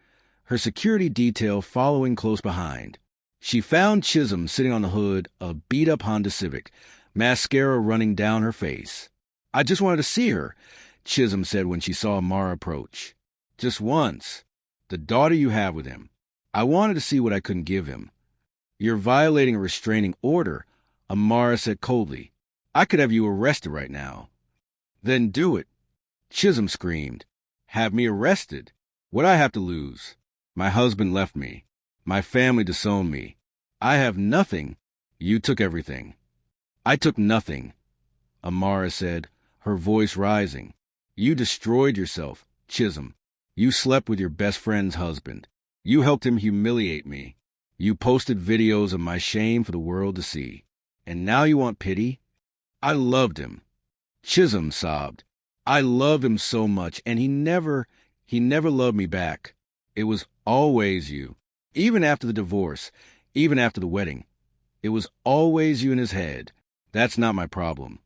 her security detail following close behind. She found Chisholm sitting on the hood of a beat-up Honda Civic, mascara running down her face. "I just wanted to see her," Chisholm said when she saw Amara approach. "Just once. The daughter you have with him. I wanted to see what I couldn't give him." "You're violating a restraining order," Amara said coldly. "I could have you arrested right now." "Then do it," Chisholm screamed. "Have me arrested? What'd I have to lose? My husband left me. My family disowned me. I have nothing. You took everything." "I took nothing," Amara said, her voice rising. "You destroyed yourself, Chisholm. You slept with your best friend's husband. You helped him humiliate me. You posted videos of my shame for the world to see. And now you want pity? I loved him." Chisholm sobbed. "I loved him so much, and he never loved me back. It was always you. Even after the divorce, even after the wedding. It was always you in his head. That's not my problem."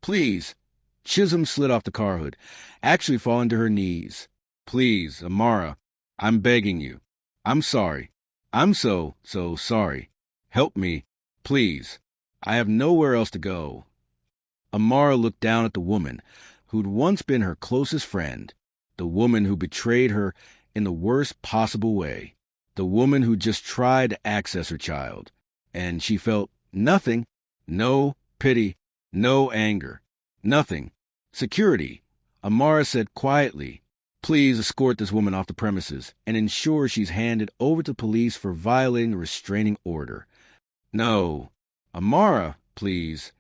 "Please." Chisholm slid off the car hood, actually falling to her knees. "Please, Amara, I'm begging you. I'm sorry. I'm so sorry. Help me, please. I have nowhere else to go." Amara looked down at the woman who'd once been her closest friend, the woman who betrayed her in the worst possible way, the woman who just tried to access her child, and she felt nothing, no pity, no anger, nothing. "Security," Amara said quietly. "Please escort this woman off the premises and ensure she's handed over to police for violating the restraining order." "No, Amara, please."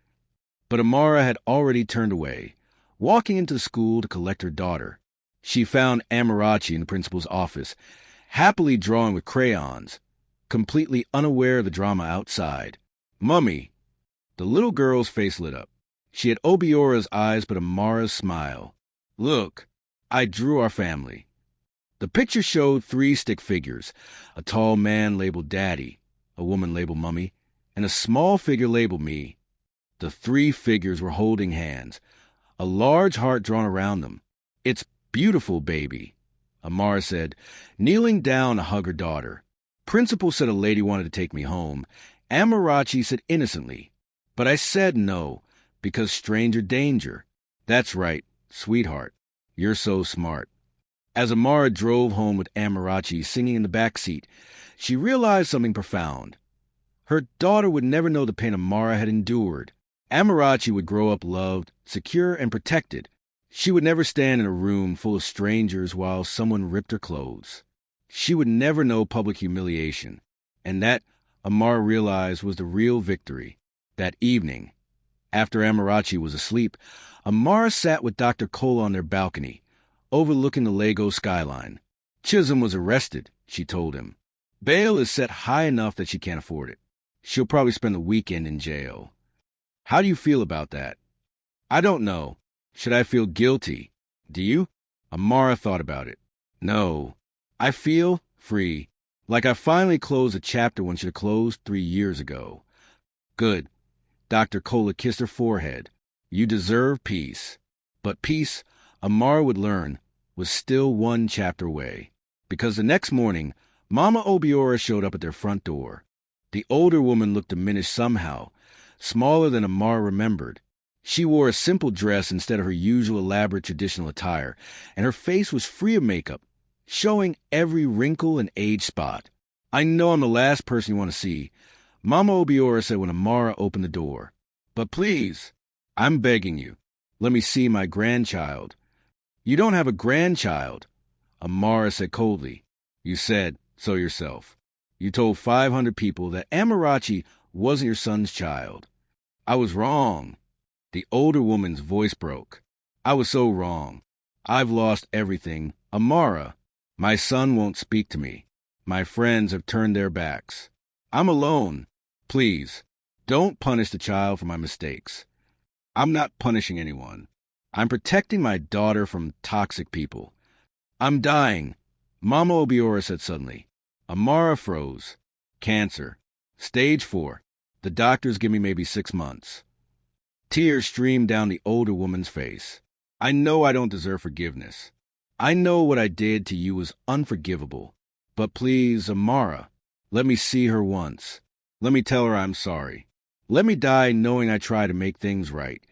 But Amara had already turned away, walking into the school to collect her daughter. She found Amarachi in the principal's office, happily drawing with crayons, completely unaware of the drama outside. "Mummy." The little girl's face lit up. She had Obiora's eyes but Amara's smile. "Look, I drew our family." The picture showed 3 stick figures, a tall man labeled Daddy, a woman labeled Mummy, and a small figure labeled me. The 3 figures were holding hands, a large heart drawn around them. "It's beautiful, baby," Amara said, kneeling down to hug her daughter. "Principal said a lady wanted to take me home." Amarachi said innocently, "But I said no, because stranger danger." "That's right, sweetheart. You're so smart." As Amara drove home with Amarachi singing in the back seat, she realized something profound. Her daughter would never know the pain Amara had endured. Amarachi would grow up loved, secure, and protected. She would never stand in a room full of strangers while someone ripped her clothes. She would never know public humiliation. And that, Amara realized, was the real victory. That evening, after Amarachi was asleep, Amara sat with Dr. Cole on their balcony, overlooking the Lagos skyline. "Chisholm was arrested," she told him. "Bail is set high enough that she can't afford it. She'll probably spend the weekend in jail." "How do you feel about that?" "I don't know. Should I feel guilty? Do you?" Amara thought about it. "No. I feel free. Like I finally closed a chapter one should have closed 3 years ago." "Good." Dr. Cola kissed her forehead. "You deserve peace." But peace, Amara would learn, was still 1 chapter away. Because the next morning, Mama Obiora showed up at their front door. The older woman looked diminished somehow, smaller than Amara remembered. She wore a simple dress instead of her usual elaborate traditional attire, and her face was free of makeup, showing every wrinkle and age spot. "I know I'm the last person you want to see," Mama Obiora said when Amara opened the door. "But please, I'm begging you, let me see my grandchild." "You don't have a grandchild," Amara said coldly. "You said so yourself. You told 500 people that Amarachi wasn't your son's child." "I was wrong." The older woman's voice broke. "I was so wrong. I've lost everything. Amara, my son won't speak to me. My friends have turned their backs. I'm alone. Please, don't punish the child for my mistakes." "I'm not punishing anyone. I'm protecting my daughter from toxic people." "I'm dying," Mama Obiora said suddenly. Amara froze. "Cancer. Stage 4. The doctors give me maybe 6 months. Tears streamed down the older woman's face. I know I don't deserve forgiveness. I know what I did to you was unforgivable. But please, Amara, let me see her once. Let me tell her I'm sorry. Let me die knowing I tried to make things right.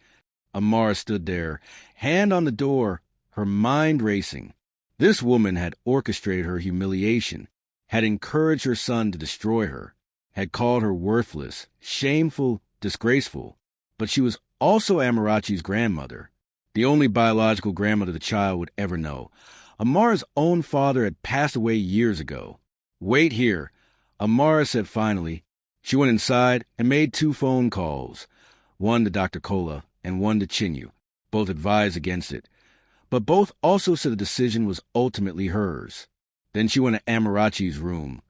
Amara stood there, hand on the door, her mind racing. This woman had orchestrated her humiliation, had encouraged her son to destroy her, had called her worthless, shameful, disgraceful. But she was also Amarachi's grandmother, the only biological grandmother the child would ever know. Amara's own father had passed away years ago. Wait here, Amara said finally. She went inside and made 2 phone calls, one to Dr. Kola and one to Chinyu. Both advised against it, but both also said the decision was ultimately hers. Then she went to Amarachi's room,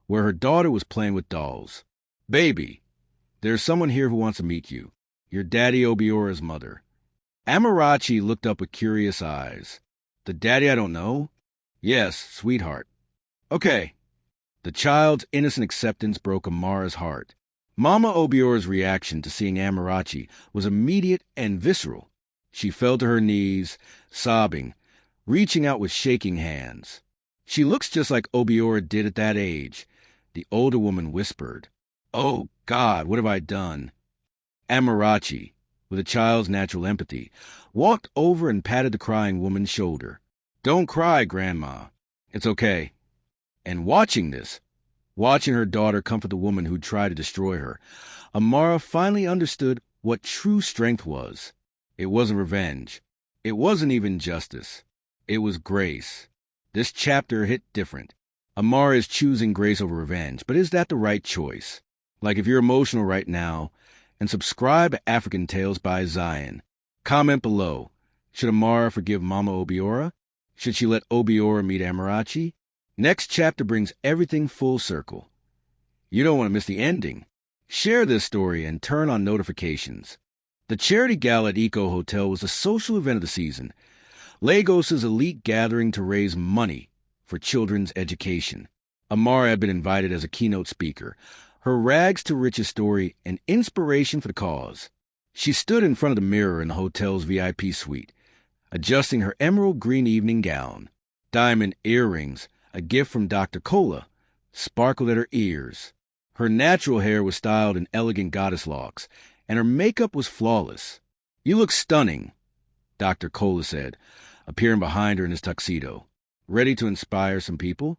where her daughter was playing with dolls. Baby, there's someone here who wants to meet you. Your daddy Obiora's mother. Amarachi looked up with curious eyes. The daddy I don't know? Yes, sweetheart. Okay. The child's innocent acceptance broke Amara's heart. Mama Obiora's reaction to seeing Amarachi was immediate and visceral. She fell to her knees, sobbing, reaching out with shaking hands. She looks just like Obiora did at that age, the older woman whispered. Oh, God, what have I done? Amarachi, with a child's natural empathy, walked over and patted the crying woman's shoulder. Don't cry, Grandma. It's okay. And watching her daughter comfort the woman who'd tried to destroy her, Amara finally understood what true strength was. It wasn't revenge. It wasn't even justice. It was grace. This chapter hit different. Amara is choosing grace over revenge, but is that the right choice? Like if you're emotional right now, and subscribe to African Tales by Zion. Comment below. Should Amara forgive Mama Obiora? Should she let Obiora meet Amarachi? Next chapter brings everything full circle. You don't want to miss the ending. Share this story and turn on notifications. The charity gala at Eco Hotel was a social event of the season, Lagos's elite gathering to raise money for children's education. Amara had been invited as a keynote speaker, her rags to riches story an inspiration for the cause. She stood in front of the mirror in the hotel's VIP suite, adjusting her emerald green evening gown. Diamond earrings, a gift from Dr. Kola, sparkled at her ears. Her natural hair was styled in elegant goddess locks, and her makeup was flawless. You look stunning, Dr. Kola said, appearing behind her in his tuxedo. Ready to inspire some people?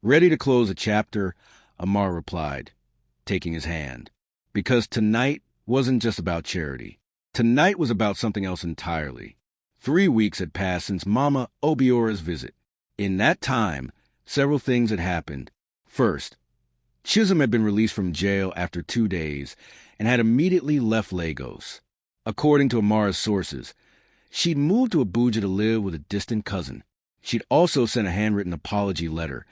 Ready to close a chapter, Amar replied, taking his hand. Because tonight wasn't just about charity. Tonight was about something else entirely. 3 weeks had passed since Mama Obiora's visit. In that time, several things had happened. First, Chisholm had been released from jail after 2 days and had immediately left Lagos. According to Amara's sources, she'd moved to Abuja to live with a distant cousin. She'd also sent a handwritten apology letter,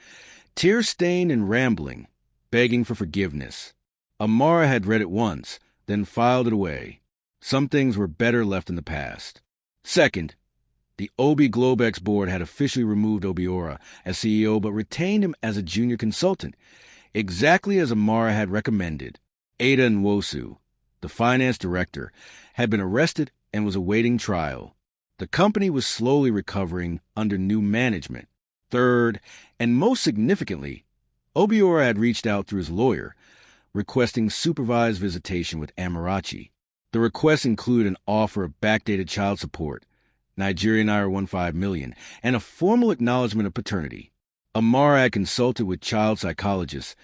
tear-stained and rambling, begging for forgiveness. Amara had read it once, then filed it away. Some things were better left in the past. Second, the Obi Globex board had officially removed Obiora as CEO but retained him as a junior consultant, exactly as Amara had recommended. Ada Nwosu, the finance director, had been arrested and was awaiting trial. The company was slowly recovering under new management. Third, and most significantly, Obiora had reached out through his lawyer, requesting supervised visitation with Amarachi. The request included an offer of backdated child support, Nigerian Naira 15 million, and a formal acknowledgement of paternity. Amara had consulted with child psychologists,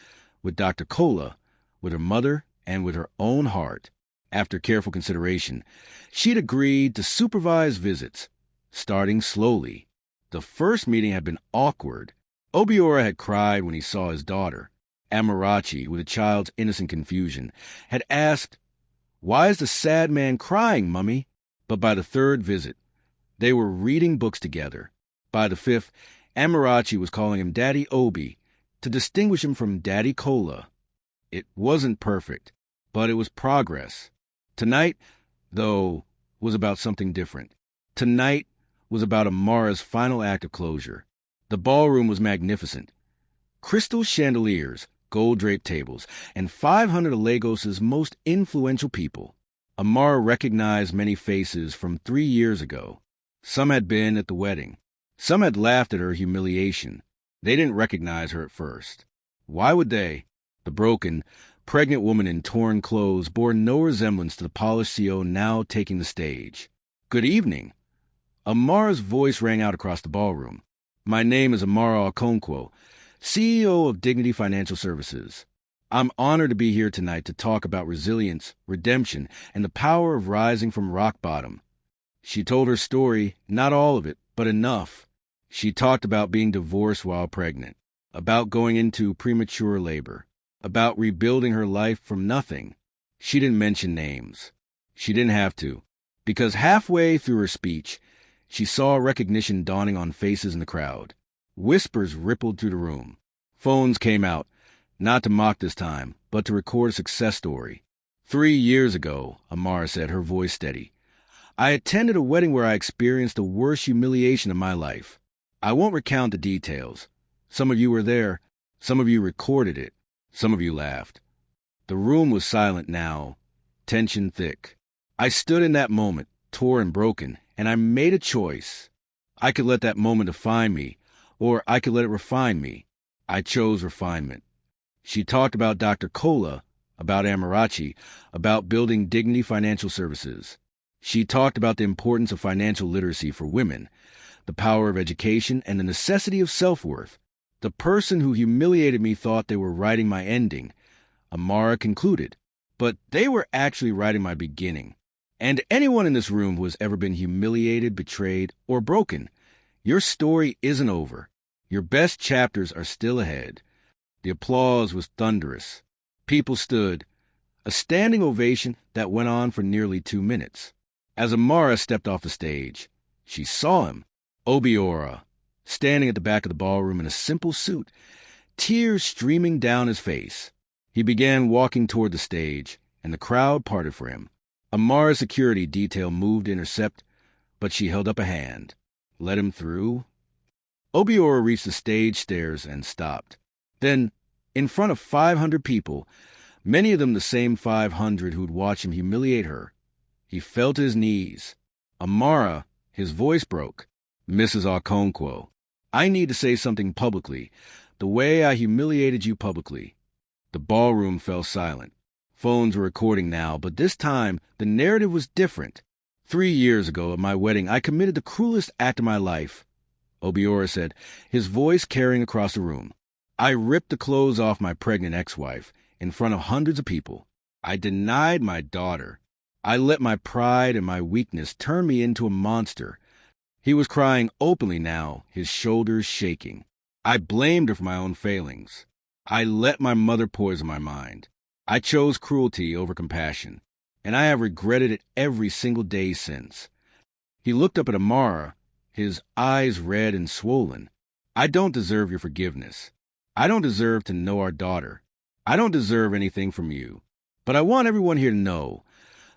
with Dr. Kola, with her mother, and with her own heart. After careful consideration, she'd agreed to supervise visits, starting slowly. The first meeting had been awkward. Obiora had cried when he saw his daughter. Amarachi, with a child's innocent confusion, had asked, "Why is the sad man crying, Mummy?" But by the third visit, they were reading books together. By the fifth, Amarachi was calling him Daddy Obi to distinguish him from Daddy Kola. It wasn't perfect, but it was progress. Tonight, though, was about something different. Tonight was about Amara's final act of closure. The ballroom was magnificent. Crystal chandeliers, gold-draped tables, and 500 of Lagos's most influential people. Amara recognized many faces from 3 years ago. Some had been at the wedding. Some had laughed at her humiliation. They didn't recognize her at first. Why would they? The broken, pregnant woman in torn clothes bore no resemblance to the polished CEO now taking the stage. "Good evening." Amara's voice rang out across the ballroom. "My name is Amara Okonkwo, CEO of Dignity Financial Services. I'm honored to be here tonight to talk about resilience, redemption, and the power of rising from rock bottom." She told her story, not all of it, but enough. She talked about being divorced while pregnant, about going into premature labor, about rebuilding her life from nothing. She didn't mention names. She didn't have to, because halfway through her speech, she saw recognition dawning on faces in the crowd. Whispers rippled through the room. Phones came out, not to mock this time, but to record a success story. 3 years ago, Amara said, her voice steady, I attended a wedding where I experienced the worst humiliation of my life. I won't recount the details. Some of you were there. Some of you recorded it. Some of you laughed. The room was silent now, tension thick. I stood in that moment, torn and broken, and I made a choice. I could let that moment define me, or I could let it refine me. I chose refinement. She talked about Dr. Kola, about Amarachi, about building Dignity Financial Services. She talked about the importance of financial literacy for women, the power of education, and the necessity of self-worth. The person who humiliated me thought they were writing my ending, Amara concluded, but they were actually writing my beginning. And anyone in this room who has ever been humiliated, betrayed, or broken, your story isn't over. Your best chapters are still ahead. The applause was thunderous. People stood, a standing ovation that went on for nearly 2 minutes. As Amara stepped off the stage, she saw him, Obiora, standing at the back of the ballroom in a simple suit, tears streaming down his face. He began walking toward the stage, and the crowd parted for him. Amara's security detail moved to intercept, but she held up a hand. Let him through? Obiora reached the stage stairs and stopped. Then, in front of 500 people, many of them the same 500 who'd watched him humiliate her, he fell to his knees. Amara, his voice broke. "Mrs. Okonkwo, I need to say something publicly, the way I humiliated you publicly." The ballroom fell silent. Phones were recording now, but this time the narrative was different. 3 years ago at my wedding, I committed the cruelest act of my life, Obiora said, his voice carrying across the room. I ripped the clothes off my pregnant ex-wife in front of hundreds of people. I denied my daughter. I let my pride and my weakness turn me into a monster. He was crying openly now, his shoulders shaking. I blamed her for my own failings. I let my mother poison my mind. I chose cruelty over compassion, and I have regretted it every single day since. He looked up at Amara, his eyes red and swollen. I don't deserve your forgiveness. I don't deserve to know our daughter. I don't deserve anything from you. But I want everyone here to know,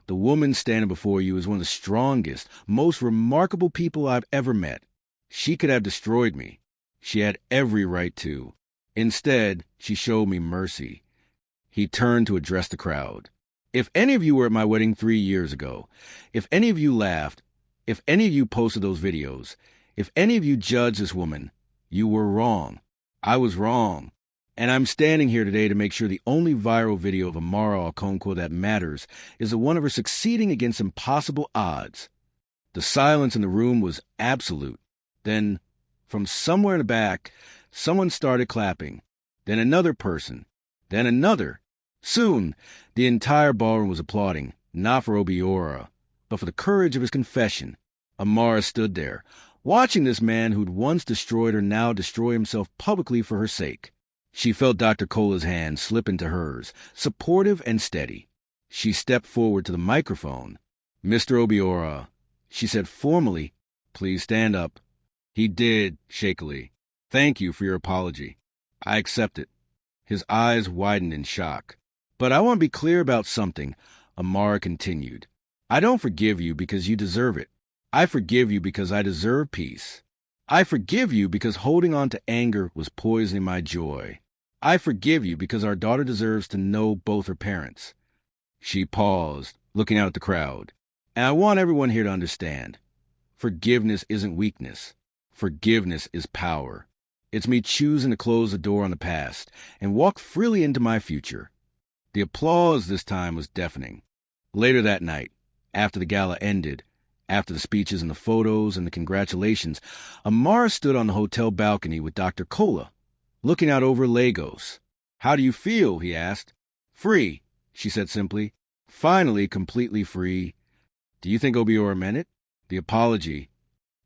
the woman standing before you is one of the strongest, most remarkable people I've ever met. She could have destroyed me. She had every right to. Instead, she showed me mercy. He turned to address the crowd. If any of you were at my wedding 3 years ago, if any of you laughed, if any of you posted those videos, if any of you judged this woman, you were wrong. I was wrong. And I'm standing here today to make sure the only viral video of Amara Okonkwo that matters is the one of her succeeding against impossible odds. The silence in the room was absolute. Then, from somewhere in the back, someone started clapping. Then another person. Then another. Soon, the entire ballroom was applauding, not for Obiora, but for the courage of his confession. Amara stood there, watching this man who'd once destroyed her now destroy himself publicly for her sake. She felt Dr. Kola's hand slip into hers, supportive and steady. She stepped forward to the microphone. "Mr. Obiora," she said formally, "please stand up." He did, shakily. "Thank you for your apology. I accept it." His eyes widened in shock. "But I want to be clear about something," Amara continued. "I don't forgive you because you deserve it. I forgive you because I deserve peace. I forgive you because holding on to anger was poisoning my joy." I forgive you because our daughter deserves to know both her parents." She paused, looking out at the crowd. "And I want everyone here to understand. Forgiveness isn't weakness. Forgiveness is power. It's me choosing to close the door on the past and walk freely into my future." The applause this time was deafening. Later that night, after the gala ended, after the speeches and the photos and the congratulations, Amara stood on the hotel balcony with Dr. Cola, looking out over Lagos. "How do you feel?" he asked. "Free," she said simply. "Finally completely free." Do you think Obiora meant it? The apology.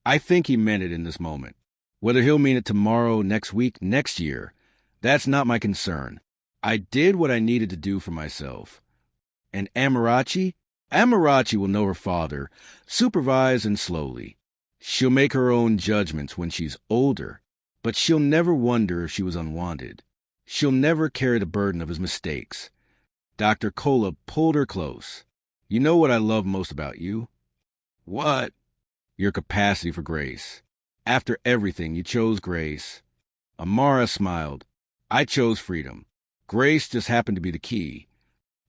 I think he meant it in this moment. Whether he'll mean it tomorrow, next week, next year, that's not my concern. I did what I needed to do for myself. And Amarachi? Amarachi will know her father, supervise and slowly. She'll make her own judgments when she's older, but she'll never wonder if she was unwanted. She'll never carry the burden of his mistakes. Dr. Cola pulled her close. "You know what I love most about you?" "What?" "Your capacity for grace. After everything, you chose grace." Amara smiled. "I chose freedom. Grace just happened to be the key."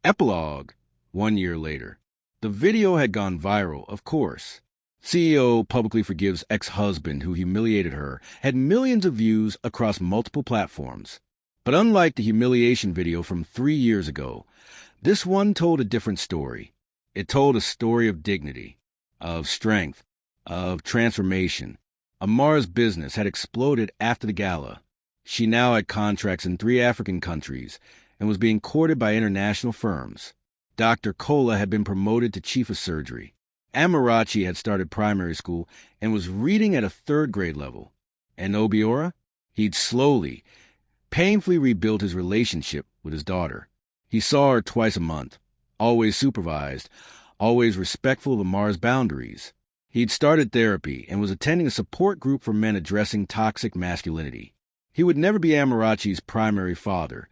Epilogue. 1 year later. The video had gone viral, of course. CEO publicly forgives ex-husband who humiliated her had millions of views across multiple platforms. But unlike the humiliation video from 3 years ago, this one told a different story. It told a story of dignity, of strength, of transformation. Amara's business had exploded after the gala. She now had contracts in 3 African countries and was being courted by international firms. Dr. Cola had been promoted to chief of surgery. Amarachi had started primary school and was reading at a 3rd grade level. And Obiora? He'd slowly, painfully rebuilt his relationship with his daughter. He saw her twice a month, always supervised, always respectful of Amara's boundaries. He'd started therapy and was attending a support group for men addressing toxic masculinity. He would never be Amarachi's primary father.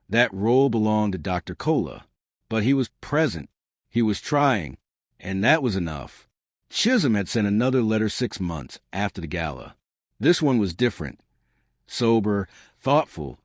That role belonged to Dr. Cola. But he was present. He was trying. And that was enough. Chisholm had sent another letter 6 months after the gala. This one was different. Sober, thoughtful,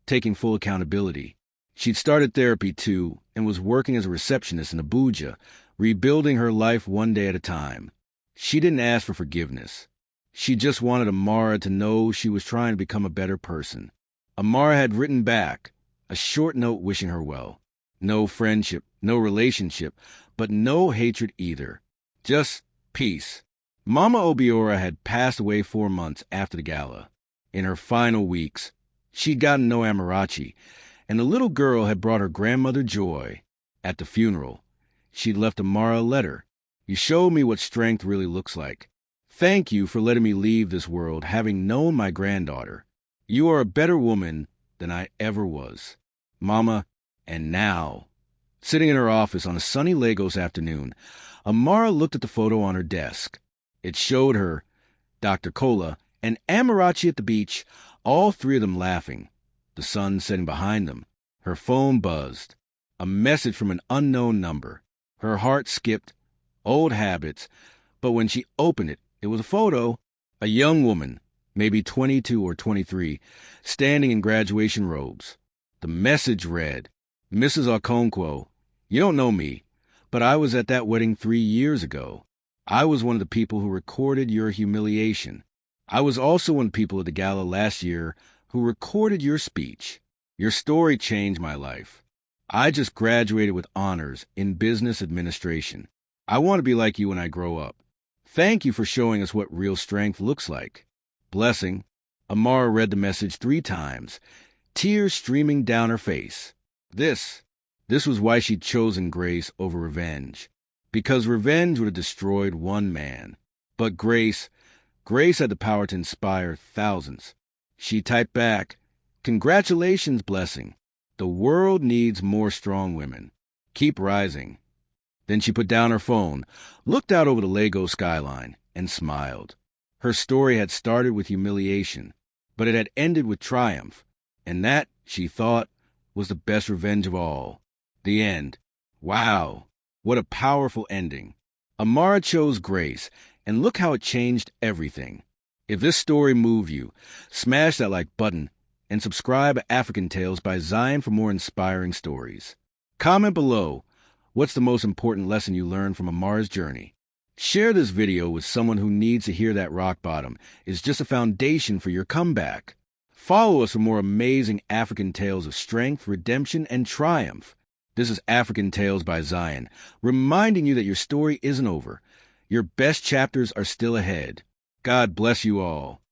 taking full accountability. She'd started therapy too and was working as a receptionist in Abuja, rebuilding her life one day at a time. She didn't ask for forgiveness. She just wanted Amara to know she was trying to become a better person. Amara had written back, a short note wishing her well. No friendship, no relationship, but no hatred either. Just peace. Mama Obiora had passed away 4 months after the gala. In her final weeks, she'd gotten to know Amarachi, and the little girl had brought her grandmother joy. At the funeral, she'd left Amara a letter. "You showed me what strength really looks like. Thank you for letting me leave this world having known my granddaughter. You are a better woman than I ever was. Mama." And now, sitting in her office on a sunny Lagos afternoon, Amara looked at the photo on her desk. It showed her, Dr. Cola, and Amarachi at the beach, all 3 of them laughing, the sun setting behind them. Her phone buzzed. A message from an unknown number. Her heart skipped. Old habits. But when she opened it, it was a photo. A young woman, maybe 22 or 23, standing in graduation robes. The message read, "Mrs. Okonkwo, you don't know me, but I was at that wedding 3 years ago. I was one of the people who recorded your humiliation. I was also one of the people at the gala last year who recorded your speech. Your story changed my life. I just graduated with honors in business administration. I want to be like you when I grow up. Thank you for showing us what real strength looks like. Blessing." Amara read the message 3 times, tears streaming down her face. This was why she'd chosen grace over revenge. Because revenge would have destroyed one man. But grace had the power to inspire thousands. She typed back, "Congratulations, Blessing. The world needs more strong women. Keep rising." Then she put down her phone, looked out over the Lagos skyline, and smiled. Her story had started with humiliation, but it had ended with triumph. And that, she thought, was the best revenge of all. The end. Wow, what a powerful ending. Amara chose grace, and look how it changed everything. If this story moved you, smash that like button and subscribe to African Tales by Zion for more inspiring stories. Comment below, what's the most important lesson you learned from Amar's journey? Share this video with someone who needs to hear that rock bottom is just a foundation for your comeback. Follow us for more amazing African tales of strength, redemption, and triumph. This is African Tales by Zion, reminding you that your story isn't over. Your best chapters are still ahead. God bless you all.